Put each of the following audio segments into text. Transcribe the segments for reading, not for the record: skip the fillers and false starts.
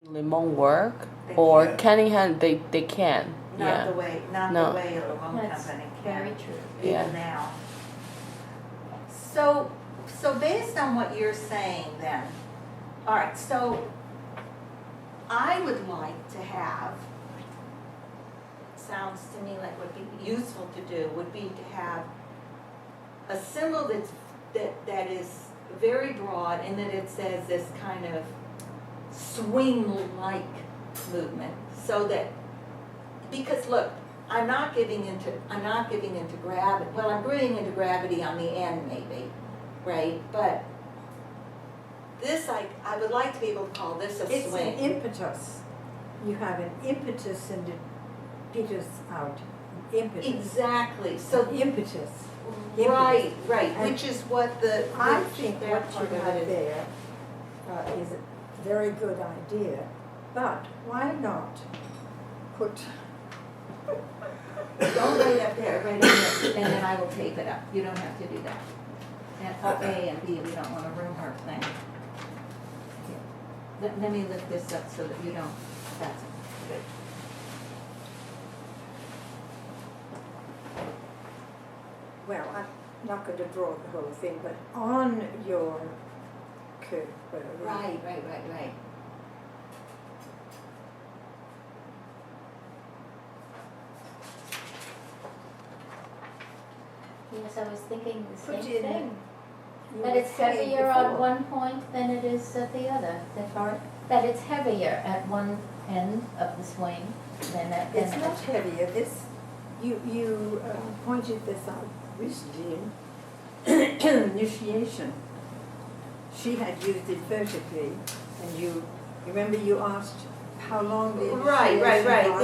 Limon work They or can't. Cunningham they can. Not Yeah. the way, not No. the way a loan That's company very can, true. even Yeah. now. So based on what you're saying then, all right, so I would like to have, sounds to me like would be useful to do, would be to have a symbol that is very broad and that it says this kind of swing-like movement, so that, because look, I'm not giving into gravity, well, I'm bringing into gravity on the end maybe, right? But this, I would like to be able to call this a It's swing. an impetus. You have an impetus and it peters out. Impetus. Exactly, so, Impetus. right, And which is what the, I which think their what part you of have it is. there is a very good idea, but why not put, Don't write up there, write up there, and then I will tape it up, you don't have to do that. And A and B, we don't want to ruin our thing. Here. Let me lift this up so that you don't, that's good. well, I'm not going to draw the whole thing, but on your curve. Right. Yes, I was thinking the Put same in- thing. You That were it's saying heavier on before. one point than it is at the other. That it's heavier at one end of the swing than at It's than not at- heavier, this, you pointed this out recently in initiation. She had used it vertically, and you, remember you asked how long the initiation Right, was?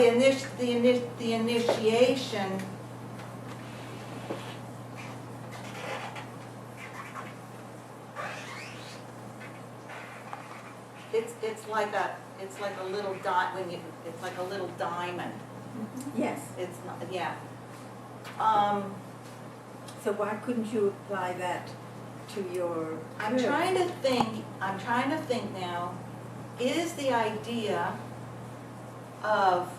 the initiation. It's like a little it's like a little diamond, Yes, it's not, yeah. so why couldn't you apply that to your I'm curve? trying to think now, is the idea of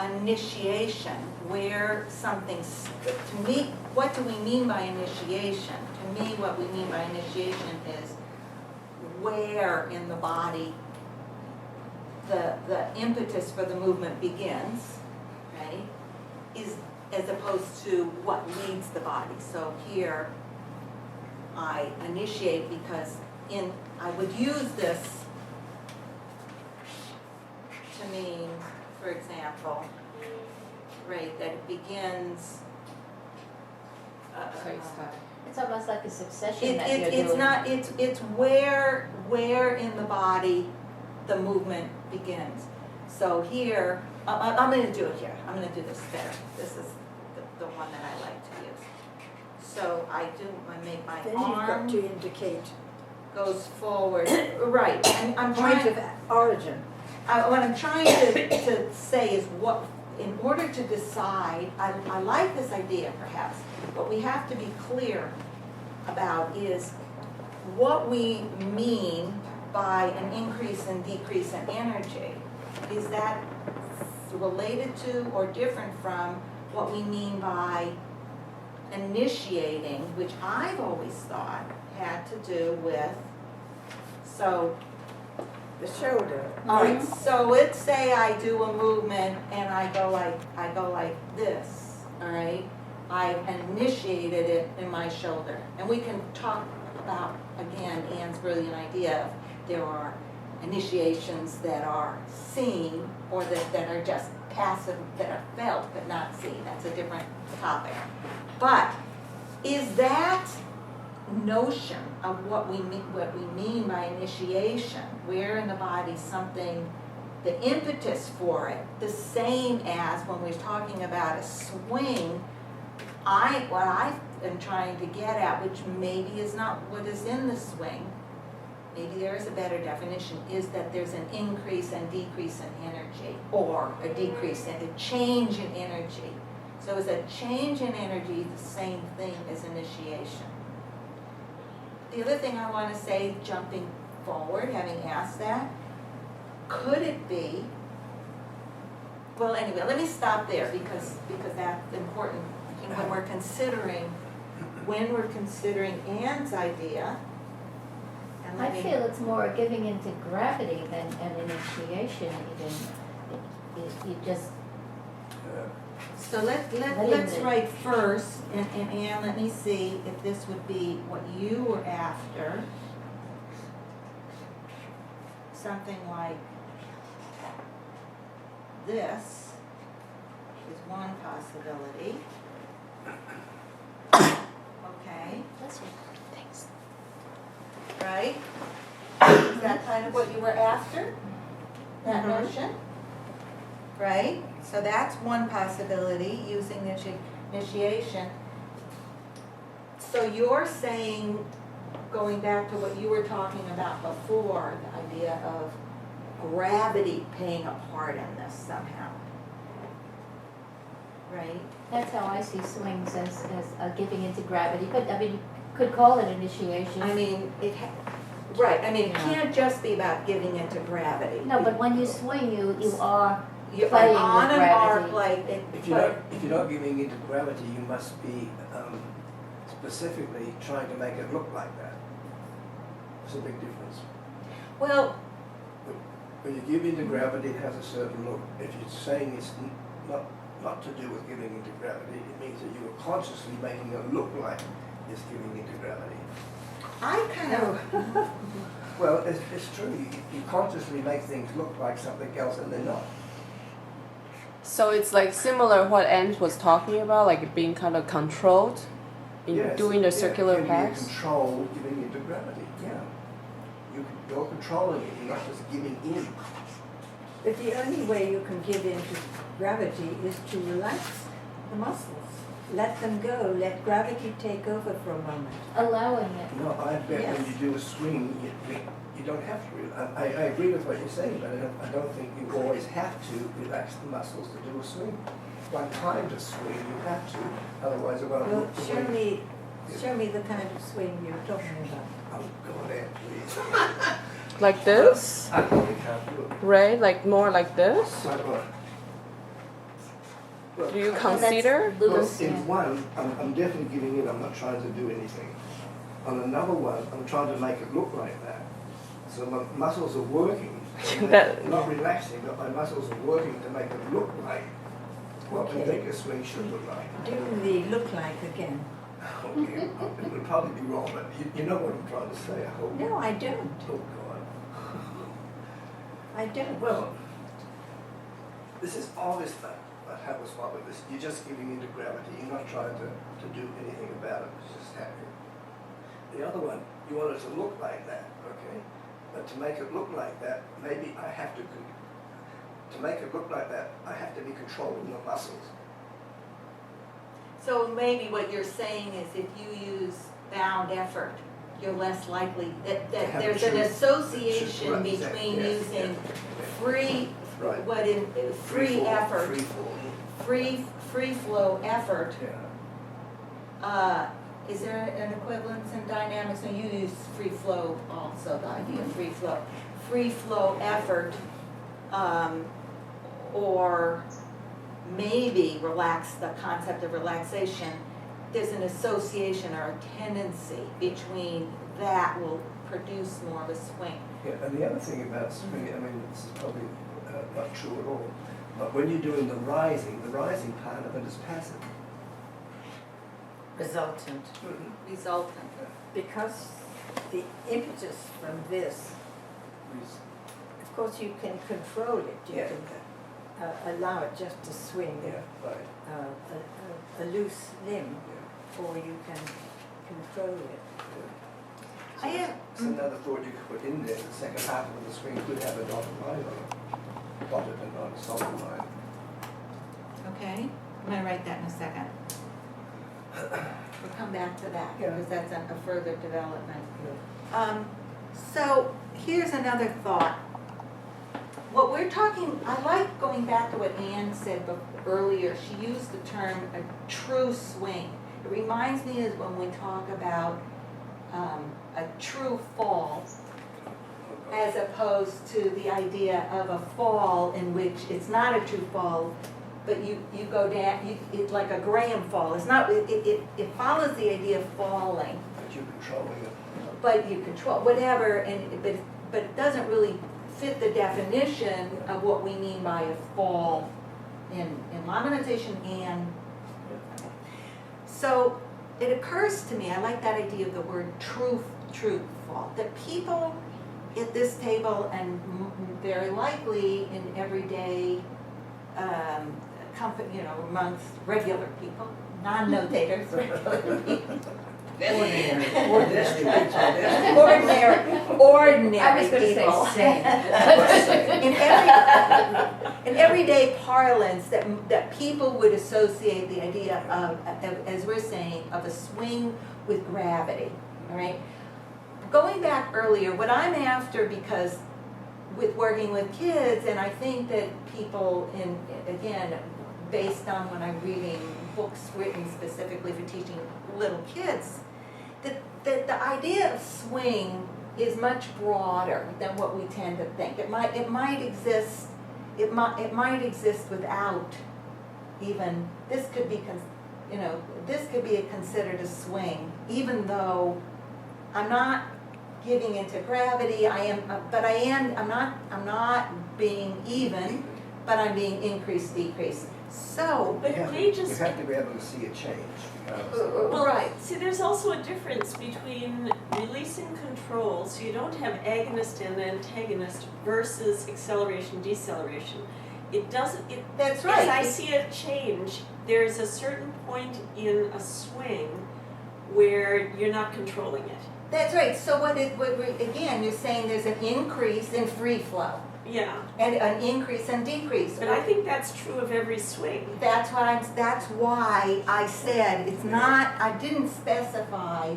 initiation where something's, to me, what do we mean by initiation? To me, what we mean by initiation is where in the body the impetus for the movement begins, right? Is, as opposed to what leads the body. So here, I initiate because I would use this to mean, for example, right, that it begins. It's almost like a succession that you're It's doing. not, it's where in the body the movement begins. So here, I'm gonna do it here, I'm gonna do this better. This is the one that I like to use. So I make my Then you've got arm to indicate goes forward, right, I'm point trying, of origin. what I'm trying to say is what, in order to decide, I like this idea perhaps, what we have to be clear about is what we mean by an increase and decrease in energy. Is that related to or different from what we mean by initiating, which I've always thought had to do with, so, The shoulder. all right, so let's say I do a movement and I go like this, all right? I initiated it in my shoulder. And we can talk about, again, Ann's brilliant idea of there are initiations that are seen or that are just passive, that are felt but not seen. That's a different topic. But is that notion of what we mean by initiation, where in the body something, the impetus for it, the same as when we're talking about a swing, what I am trying to get at, which maybe is not what is in the swing, maybe there is a better definition, is that there's an increase and decrease in energy, or a decrease and a change in energy. So is a change in energy the same thing as initiation? The other thing I want to say, jumping forward, having asked that, could it be, well, anyway, let me stop there because that's important. And when we're considering Anne's idea, and I feel it's more giving into gravity than an initiation even. You just, so let's it. write first, and Anne, let me see if this would be what you were after. Something like this is one possibility. Okay, Thanks. right? Is that kind of what you were after? That Mhm. notion? Right? So that's one possibility, using the initiation. So you're saying, going back to what you were talking about before, the idea of gravity playing a part in this somehow. Right? that's how I see swings as giving into gravity, but I mean, you could call it initiation. I mean, right, I mean, it Yeah. can't just be about giving into gravity. No, but when you swing, you are, You're playing on with an arc gravity. like it, If you're not giving into gravity, you must be specifically trying to make it look like that. It's a big difference. well, When you give into gravity, it has a certain look. If you're saying it's not to do with giving into gravity, it means that you are consciously making it look like it's giving into gravity. I kind of, Well, it's true. You consciously make things look like something else and they're not. So it's like similar what Anne was talking about, like being kind of controlled in Yes, doing the yeah, circular it can be paths. controlled giving into gravity, yeah. You're controlling it, you're not just giving in. But the only way you can give in to gravity is to relax the muscles. Let them go, let gravity take over for a moment. allowing it. No, I bet when Yes. you do a swing, you don't have to. I agree with what you're saying, but I don't think you always have to relax the muscles to do a swing. One kind of swing you have to, otherwise it won't Well, look the way. show me the kind of swing you're talking about. Oh, God, Anne, please. Like this, I really can't do it. right? Like more like this. Like what? Well, Do you Well, consider? that's Well, loose, in yeah. one, I'm definitely giving in, I'm not trying to do anything. On another one, I'm trying to make it look like that. So my muscles are working, That- not relaxing, but my muscles are working to make it look like what we Okay. think a swing should look like. Do the look like again. Okay, it would probably be wrong, but you know what I'm trying to say, I hope. No, I don't. Oh, God. I don't. Well, this is obvious that have a spot with this. You're just giving into gravity. You're not trying to do anything about it. It's just happening. The other one, you want it to look like that, okay? But to make it look like that, maybe I have to make it look like that, I have to be controlling the muscles. so maybe what you're saying is if you use bound effort, you're less likely, that To have there's a an true- association right, exactly, between yes, using yes. free, Right. free fall, effort, Free fall. free flow effort. Yeah. Is there an equivalence in dynamics? And you use free flow also, the idea of free flow. Free flow effort, or maybe the concept of relaxation. There's an association or a tendency between that will produce more of a swing. Yeah, and the other thing about swing, I mean, this is probably not true at all, but when you're doing the rising part of it is passive. Resultant. Resultant. Because the impetus from this, of course you can control it. You Yeah. can allow it just to swing Yeah, right. a loose limb, Yeah. or you can control it. So I have- it's another thought you could put in there. The second half of the swing could have a dotted line on it. Dotted and not a solid line. Okay, I'm gonna write that in a second. We'll come back to that, Yeah. because that's a further development. So here's another thought. What we're talking, I like going back to what Anne said earlier. She used the term a true swing. It reminds me of when we talk about a true fall. Oh, as opposed to the idea of a fall in which it's not a true fall, but you go down, it's like a Graham fall. It's not, it follows the idea of falling, But you're controlling it. but you control, whatever, but it doesn't really fit the definition of what we mean by a fall in law meditation and. So it occurs to me, I like that idea of the word truth fall, that people at this table and very likely in everyday company, amongst regular people, non-notators, regular people. Ordinary I was gonna say people. sane. In everyday parlance, that people would associate the idea of, as we're saying, of a swing with gravity, all right? Going back earlier, what I'm after, because with working with kids, and I think that people again, based on when I'm reading books written specifically for teaching little kids, that the idea of swing is much broader than what we tend to think. It might exist. It might exist without even. This could be considered a swing, even though I'm not giving into gravity. I'm not being even, but I'm being increased, decreased. So, But You wages, have to be able to see a change. well, right. see, there's also a difference between releasing control, so you don't have agonist and antagonist, versus acceleration, deceleration. It doesn't, That's as right. I see a change, there's a certain point in a swing where you're not controlling it. That's right. So again, you're saying there's an increase in free flow Yeah, and an increase in decrease. but I think that's true of every swing. That's why I said it's not. I didn't specify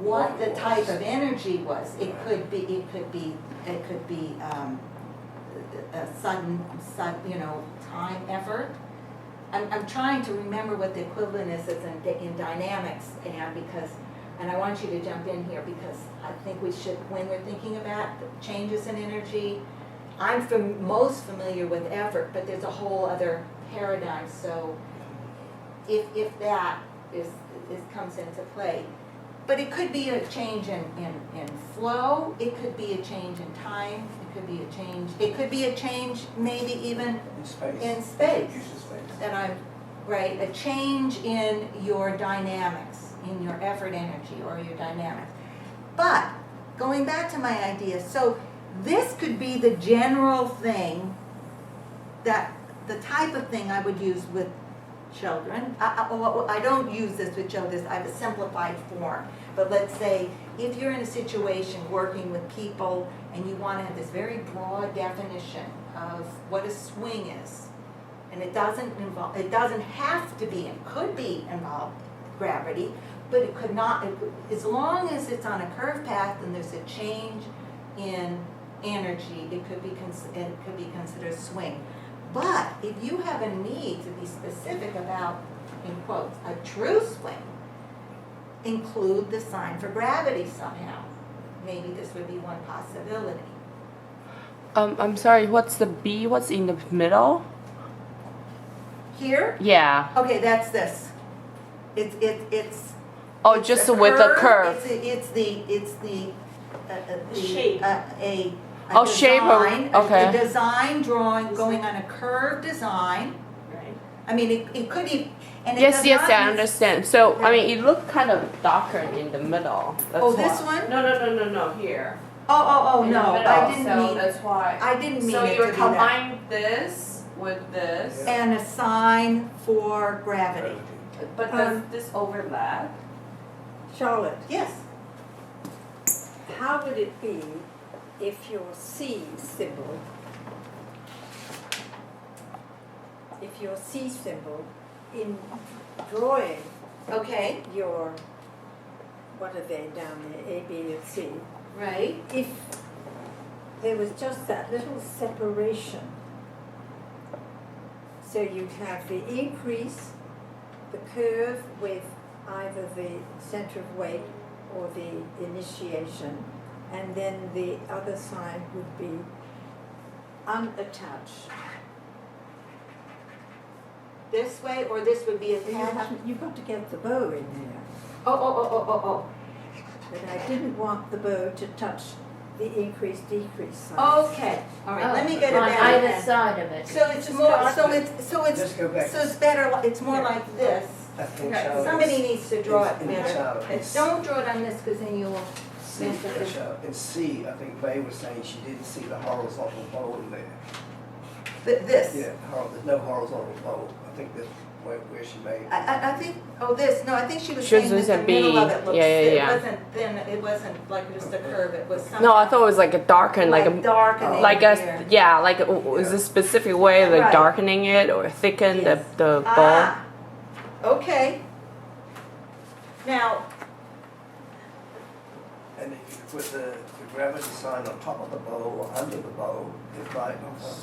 what the type of energy was. It could be a sudden, time effort. I'm trying to remember what the equivalent is in dynamics, and I want you to jump in here because I think we should, when we're thinking about the changes in energy, I'm most familiar with effort, but there's a whole other paradigm. So if that comes into play, but it could be a change in flow. It could be a change in time. It could be a change maybe even In space. in space. Use of space. That I'm right. A change in your dynamics, in your effort energy or your dynamics. But going back to my idea, so this could be the general thing, that the type of thing I would use with children. I don't use this with children. I have a simplified form. But let's say if you're in a situation working with people and you want to have this very broad definition of what a swing is, and it doesn't have to be, it could be involved gravity, but it could not, as long as it's on a curved path and there's a change in energy, it could be considered a swing. But if you have a need to be specific about, in quotes, a true swing, include the sign for gravity somehow. Maybe this would be one possibility. I'm sorry, what's the B? What's in the middle? Here? Yeah. Okay, that's this. It's Oh, it's just a with the curve. It's the shape. A Oh, shape of- design, okay. a design drawing going on a curved design. Right. I mean, it could even, and it Yes, does yes, not I nec- understand. So, I mean, it looked kind of darker in the middle. That's Oh, this why. one? No, here. Oh, In the no, middle, I didn't so mean, that's why. I didn't mean So it you to be that. combine this with this, Yeah. And a sign for gravity. but does this overlap? Charlotte, Yes. how would it be if your C symbol, in drawing Okay, your, what are they down there, A, B, and C, right. if there was just that little separation, so you'd have the increase, the curve with either the center of weight or the initiation, and then the other side would be unattached. This way, or this would be attached? You've got to get the bow in there. Oh. But I didn't want the bow to touch the increase-decrease side. Okay, all right, let me get it On down either again. side of it. So it's Just more, go- so it's Just go back. better, it's more like this. I think Okay, so. Somebody needs to draw it In better. shadow. Don't draw it on this, because then you'll C, mess with it. in C, I think May was saying she didn't see the horizontal bow in there. This. Yeah, there's no horizontal bow. I think that's where she made. I think, this, no, I think she was She was saying that using the a middle of B. it looks, Yeah, it yeah. wasn't thin, it wasn't like just a curve, it was something. No, I thought it was like a darken, like a darkening like here. a yeah, like is a specific way of like Right. darkening it or thicken Yes. the ball. Ah, okay. Now, And if you put the gravity sign on top of the bow or under the bow, it might.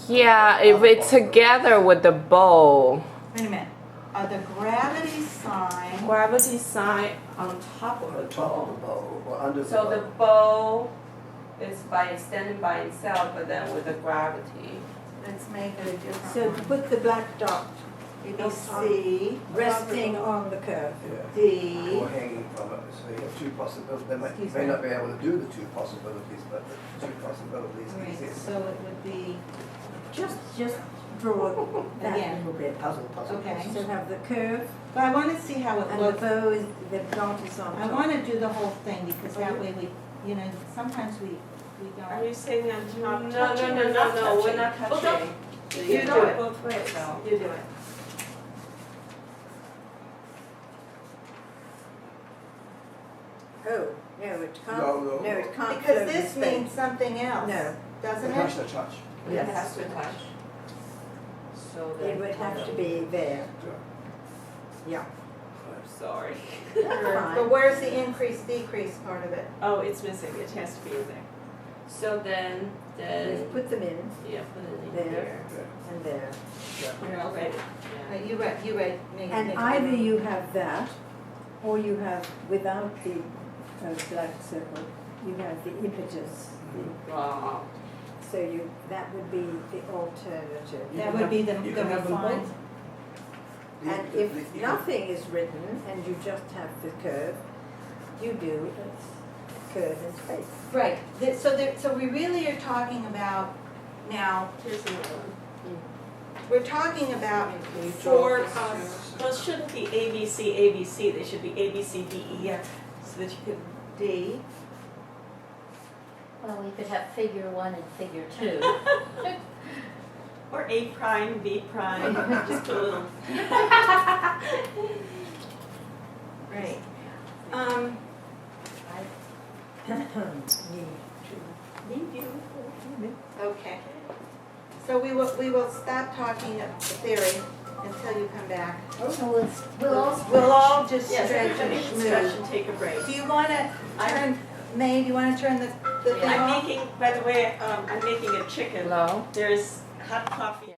Yeah, if it's together with the bow. wait a minute, the gravity sign, Gravity sign on top of On top of the bow or under the So bow. the bow is standing by itself, but then with the gravity. let's make it a different So one. put the black dot Maybe C, resting on the curve. Yeah. D, Or hanging from it, so you have two possibilities. They Excuse may me. not be able to do the two possibilities, but the two possibilities right, exist. so it would be, Just draw that Again. little bit. Puzzle. Okay. So have the curve but I wanna see how it and the looks. bow is, the dot is on I top. wanna do the whole thing, because that way we, sometimes we Are don't. you saying on top, No, touching or not touching? we're not Oh, touching. You do it. Both ways. So. You do it. Oh, no, it can't, No. no, it can't Because float in this space. means something else. No. Doesn't Touch it? the touch. It Yes. has to touch. So It then would have to be there, yeah. I'm sorry. That's But fine. where's the increase, decrease part of it? Oh, it's missing, it has to be in there. So then Just put them in yeah, put it in There. here. and there. Here, I'll write it. Yeah. You read, make And make- either you have that, or you have, without the black circle, you have the impetus. Wow. So you, that would be the alternative. That would be the You can have them refined. both. And if nothing is written and you just have the curve, you do a curve in space. Right, so we really are talking about, now, Here's another one. we're talking about Can you draw four, this too? Well, it shouldn't be A, B, C, A, B, C, they should be A, B, C, D, E, F, so that you could, D. Well, we could have figure 1 and figure 2. or A prime, B prime, just put a little. Right. Leave you. Okay. So we will stop talking of theory until you come back. So we'll all We'll all just Yes, stretch everybody and should stretch smooth. and take a break. Do you wanna turn, May, do you wanna turn the thing I'm off? making, by the way, I'm making a chicken. Hello? There's hot coffee.